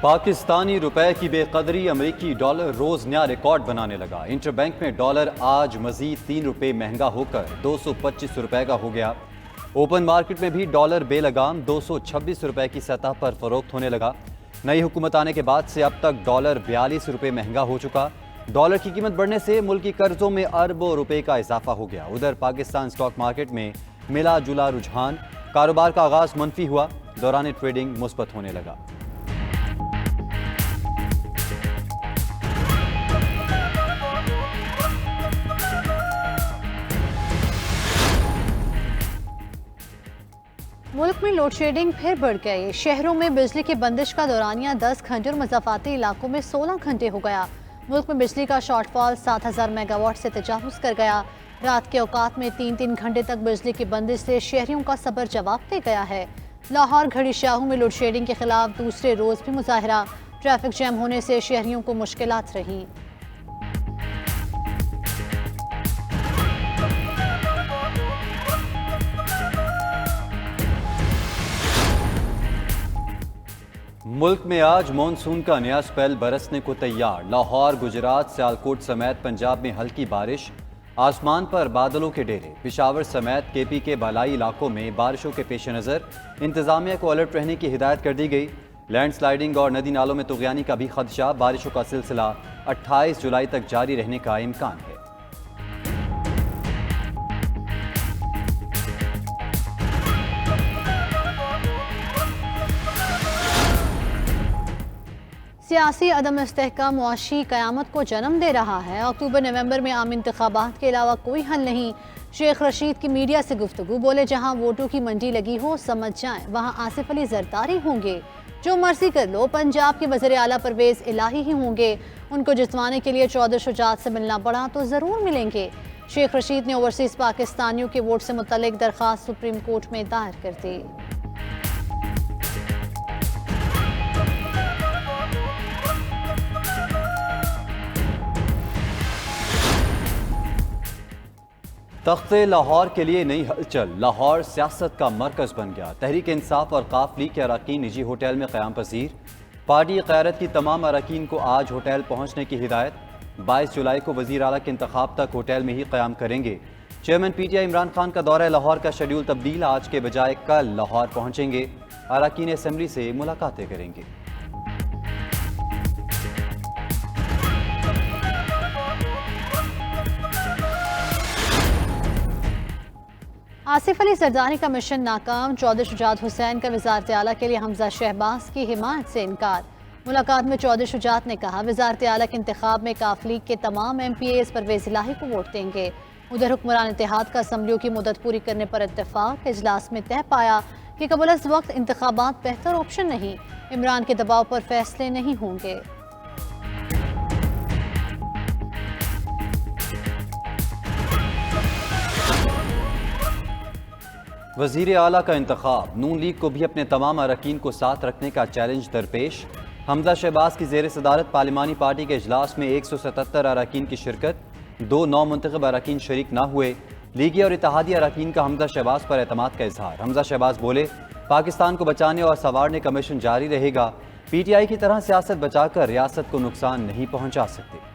पाकिस्तानी रुपए की बेकदरी अमेरिकी डॉलर रोज नया रिकॉर्ड बनाने लगा। इंटरबैंक में डॉलर आज मजीद 3 रुपए महंगा होकर 225 रुपए का हो गया। ओपन मार्केट में भी डॉलर बेलगाम 226 रुपए की सतह पर फरोख्त होने लगा। नई हुकूमत आने के बाद से अब तक डॉलर 42 रुपए महंगा हो चुका। डॉलर की कीमत बढ़ने से मुल्की कर्जों में अरबों रुपए का इजाफा हो गया। उधर पाकिस्तान स्टॉक मार्केट में मिला जुला रुझान, कारोबार का आगाज मनफी हुआ, दौरान ट्रेडिंग मुस्बत होने लगा। मुल्क में लोड शेडिंग फिर बढ़ गई। शहरों में बिजली की बंदिश का दौरानिया 10 घंटे और मज़ाफ़ाती इलाकों में 16 घंटे हो गया। मुल्क में बिजली का शॉर्टफॉल 7000 मेगावाट से तजावुज़ कर गया। रात के औकात में 3-3 घंटे तक बिजली की बंदिश से शहरियों का सब्र जवाब दे गया है। लाहौर घड़ी शाहू में लोड शेडिंग के खिलाफ दूसरे रोज़ भी मुजाहरा। ट्रैफिक जैम होने से शहरियों को मुश्किलात रहीं। मुल्क में आज मानसून का नया स्पेल बरसने को तैयार। लाहौर, गुजरात, सियालकोट समेत पंजाब में हल्की बारिश, आसमान पर बादलों के डेरे। पेशावर समेत केपी के बालाई इलाकों में बारिशों के पेश नज़र इंतजामिया को अलर्ट रहने की हिदायत कर दी गई। लैंडस्लाइडिंग और नदी नालों में तुगयानी का भी खदशा। बारिशों का सिलसिला 28 जुलाई तक जारी रहने का इम्कान है। सियासी अदम इस्तेहकाम मुआशी क़यामत को जन्म दे रहा है। अक्टूबर नवंबर में आम इंतखाबात के अलावा कोई हल नहीं। शेख रशीद की मीडिया से गुफ्तगू, बोले जहां वोटों की मंडी लगी हो समझ जाएं वहां आसिफ अली जरदारी होंगे। जो मर्जी कर लो, पंजाब के वज़ीर आला परवेज़ इलाही ही होंगे। उनको जितवाने के लिए चौधरी शुजात से मिलना पड़ा तो ज़रूर मिलेंगे। शेख रशीद ने ओवरसीज़ पाकिस्तानियों के वोट से मुतल्लिक दरख्वास्त सुप्रीम कोर्ट में दायर कर दी। तख्ते लाहौर के लिए नई हलचल। लाहौर सियासत का मरकज बन गया। तहरीक इंसाफ और काफ लीग के अरकान निजी होटल में क़याम पजीर। पार्टी क़यादत की तमाम अरकान को आज होटल पहुँचने की हिदायत। 22 जुलाई को वज़ीर आला के इंतखाब तक होटल में ही क़याम करेंगे। चेयरमैन PTI इमरान खान का दौरा लाहौर का शेड्यूल तब्दील, आज के बजाय कल लाहौर पहुँचेंगे। अरकान असम्बली से मुलाकातें करेंगे। आसिफ अली जरदारी का मिशन नाकाम। चौधरी शुजात हुसैन का वज़ारत आला के लिए हमजा शहबाज की हिमायत से इनकार। मुलाकात में चौधरी शुजात ने कहा वज़ारत आला के इंतखाब में काफ लीग के तमाम MPAs परवेज़ इलाही को वोट देंगे। उधर हुक्मरान इत्तेहाद का असम्बलियों की मुद्दत पूरी करने पर इत्तेफाक। इजलास में तय पाया कि कबल अज़ वक्त इंतखाबात बेहतर ऑप्शन नहीं। इमरान के दबाव पर फैसले नहीं होंगे। वज़ीर आला का इंतखाब। नून लीग को भी अपने तमाम अरकान को साथ रखने का चैलेंज दरपेश। हमजा शहबाज की ज़ेर सदारत पार्लिमानी पार्टी के इजलास में 177 अरकान की शिरकत। 2 नौमुंतखब अरकान शरीक ना हुए। लीगी और इत्तेहादी अरकान का हमजा शहबाज पर एतमाद का इजहार। हमजा शहबाज बोले पाकिस्तान को बचाने और संवारने का मिशन जारी रहेगा। PTI की तरह सियासत बचाकर रियासत को नुकसान नहीं पहुँचा सकते।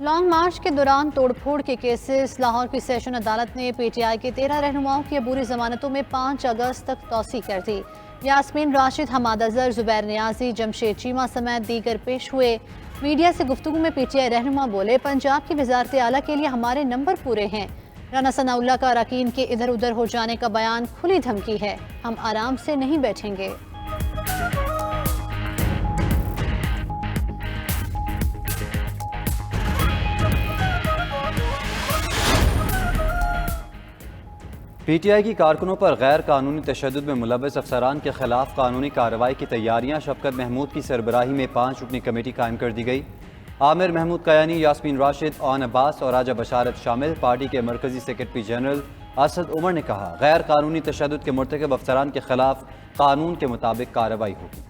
लॉन्ग मार्च के दौरान तोड़फोड़ के केसेस। लाहौर की सेशन अदालत ने PTI के 13 रहनुमाओं की अबूरी जमानतों में 5 अगस्त तक तौसी कर दी। यास्मीन राशिद, हमाद अजहर, जुबैर नियाजी, जमशेद चीमा समेत दीगर पेश हुए। मीडिया से गुफ्तगू में PTI रहनुमा बोले पंजाब की वज़ारत आला के लिए हमारे नंबर पूरे हैं। राना सनाउल्लाह का अरकान के इधर उधर हो जाने का बयान खुली धमकी है। हम आराम से नहीं बैठेंगे। PTI की कारकुनों पर गैर कानूनी तशद्दुद में मुलव्वस अफसरान के खिलाफ कानूनी कार्रवाई की तैयारियां। शफकत महमूद की सरबराही में 5 रुकनी कमेटी कायम कर दी गई। आमिर महमूद कयानी, यास्मीन राशिद, ओन अब्बास और राजा बशारत शामिल। पार्टी के मरकजी सेक्रेटरी जनरल असद उमर ने कहा गैर कानूनी तशद्दुद के मुर्तकब अफसरान के खिलाफ कानून के मुताबिक कार्रवाई होगी।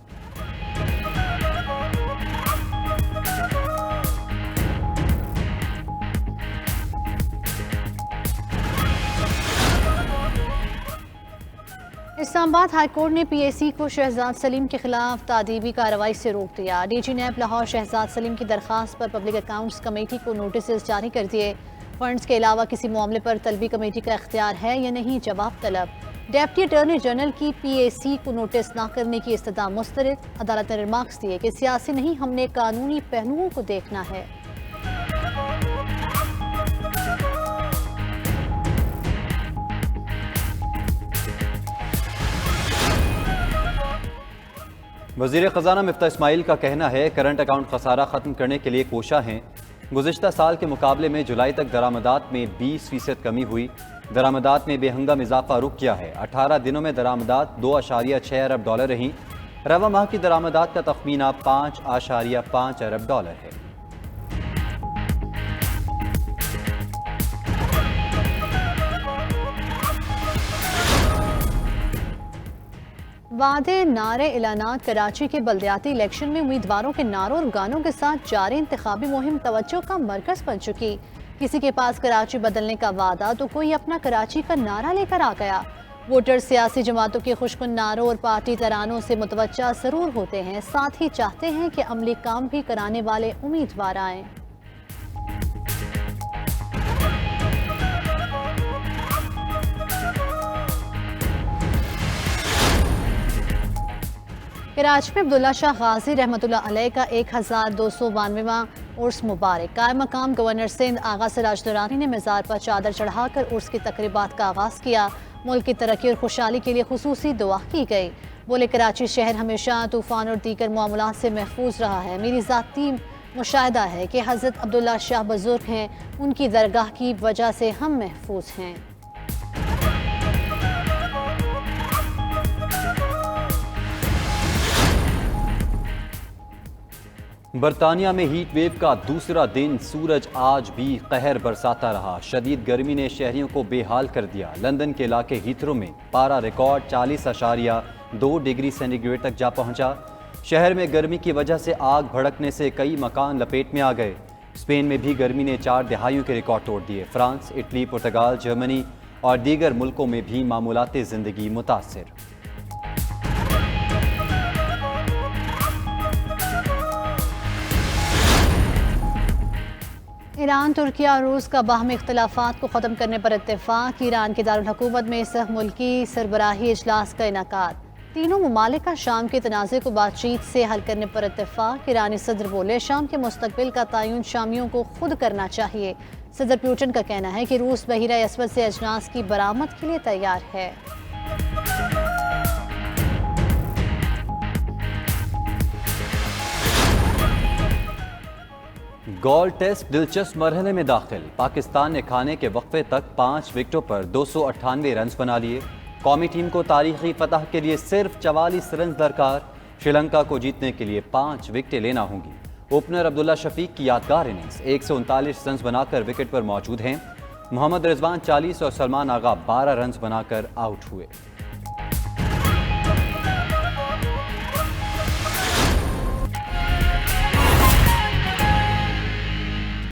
इस्लामाबाद हाईकोर्ट ने PAC को शहजाद सलीम के खिलाफ तादीबी कार्रवाई से रोक दिया। DG नैब लाहौर शहजाद सलीम की दरखास्त पर पब्लिक अकाउंट्स कमेटी को नोटिस जारी कर दिए। फंड्स के अलावा किसी मामले पर तलबी कमेटी का इख्तियार है या नहीं, जवाब तलब। डेप्टी अटॉर्नी जनरल की PAC को नोटिस न करने की इस्तदा मुस्तरद। अदालत ने रिमार्क्स दिए कि सियासी नहीं, हमने कानूनी पहलुओं को देखना है। वज़ीर ख़ज़ाना मिफ्ता इस्माइल का कहना है करंट अकाउंट खसारा ख़त्म करने के लिए कोशा हैं। गुज़िश्ता साल के मुकाबले में जुलाई तक दरामदात में 20% कमी हुई। दरामदात में बेहंगम इजाफा रुक किया है। 18 दिनों में दरामदात $2.6 अरब रहीं। रवा माह की दरामदात का तखमीना $5.5 अरब है। वादे नारे ऐलानात कराची के बल्दियाती इलेक्शन में उम्मीदवारों के नारों और गानों के साथ जारी इंतखाबी मुहिम तवज्जो का मरकज बन चुकी। किसी के पास कराची बदलने का वादा तो कोई अपना कराची का नारा लेकर आ गया। वोटर सियासी जमातों के खुशकुन नारों और पार्टी तरानों से मुतवज्जा जरूर होते हैं, साथ ही चाहते हैं कि अमली काम भी कराने वाले उम्मीदवार आएँ। कराची में अब्दुल्ला शाह गाजी रहमतुल्लाह अलैह का 1292वां उर्स मुबारक। कायम मकाम गवर्नर सिंध आगा सिराज दुरानी ने मज़ार पर चादर चढ़ाकर उर्स की तकरीबात का आगाज़ किया। मुल्क की तरक्की और खुशहाली के लिए खुसूसी दुआ की गई। बोले, कराची शहर हमेशा तूफ़ान और दीगर मामलात से महफूज रहा है। मेरी ज़ाती मुशाहिदा है कि हज़रत अब्दुल्ला शाह बुज़ुर्ग हैं, उनकी दरगाह की वजह से हम महफूज हैं। बरतानिया में हीट वेव का दूसरा दिन सूरज आज भी कहर बरसाता रहा। शदीद गर्मी ने शहरियों को बेहाल कर दिया। लंदन के इलाके हीथरो में पारा रिकॉर्ड 40.2 डिग्री सेंटीग्रेड तक जा पहुंचा। शहर में गर्मी की वजह से आग भड़कने से कई मकान लपेट में आ गए। स्पेन में भी गर्मी ने 4 दहाइयों के रिकॉर्ड तोड़ दिए। फ्रांस, इटली, पुर्तगाल, जर्मनी और दीगर मुल्कों में भी मामूलात ज़िंदगी मुतासिर। ईरान, तुर्की और रूस का बाहमी इख्तिलाफात को ख़त्म करने पर इत्तेफाक। ईरान के दारुल हुकूमत में सह मुल्की सरबराही इजलास का इनेकाद। तीनों ममालिक का शाम के तनाज़े को बातचीत से हल करने पर इत्तेफाक। ईरानी सदर बोले, शाम के मुस्तकबिल का तयन शामियों को खुद करना चाहिए। सदर पुतिन का कहना है कि रूस बहिरा अस्वद से अजनास की बरामद के लिए तैयार है। गोल्ड टेस्ट दिलचस्प मरहले में दाखिल। पाकिस्तान ने खाने के वक्फे तक 5 विकेटों पर 298 रन बना लिए। कौमी टीम को तारीखी फतह के लिए सिर्फ 44 रन दरकार। श्रीलंका को जीतने के लिए 5 विकेटें लेना होंगी। ओपनर अब्दुल्ला शफीक की यादगार इनिंग्स। 139 रन बनाकर विकेट पर मौजूद हैं। मोहम्मद रिजवान 40 और सलमान आगा 12 रन बनाकर आउट हुए।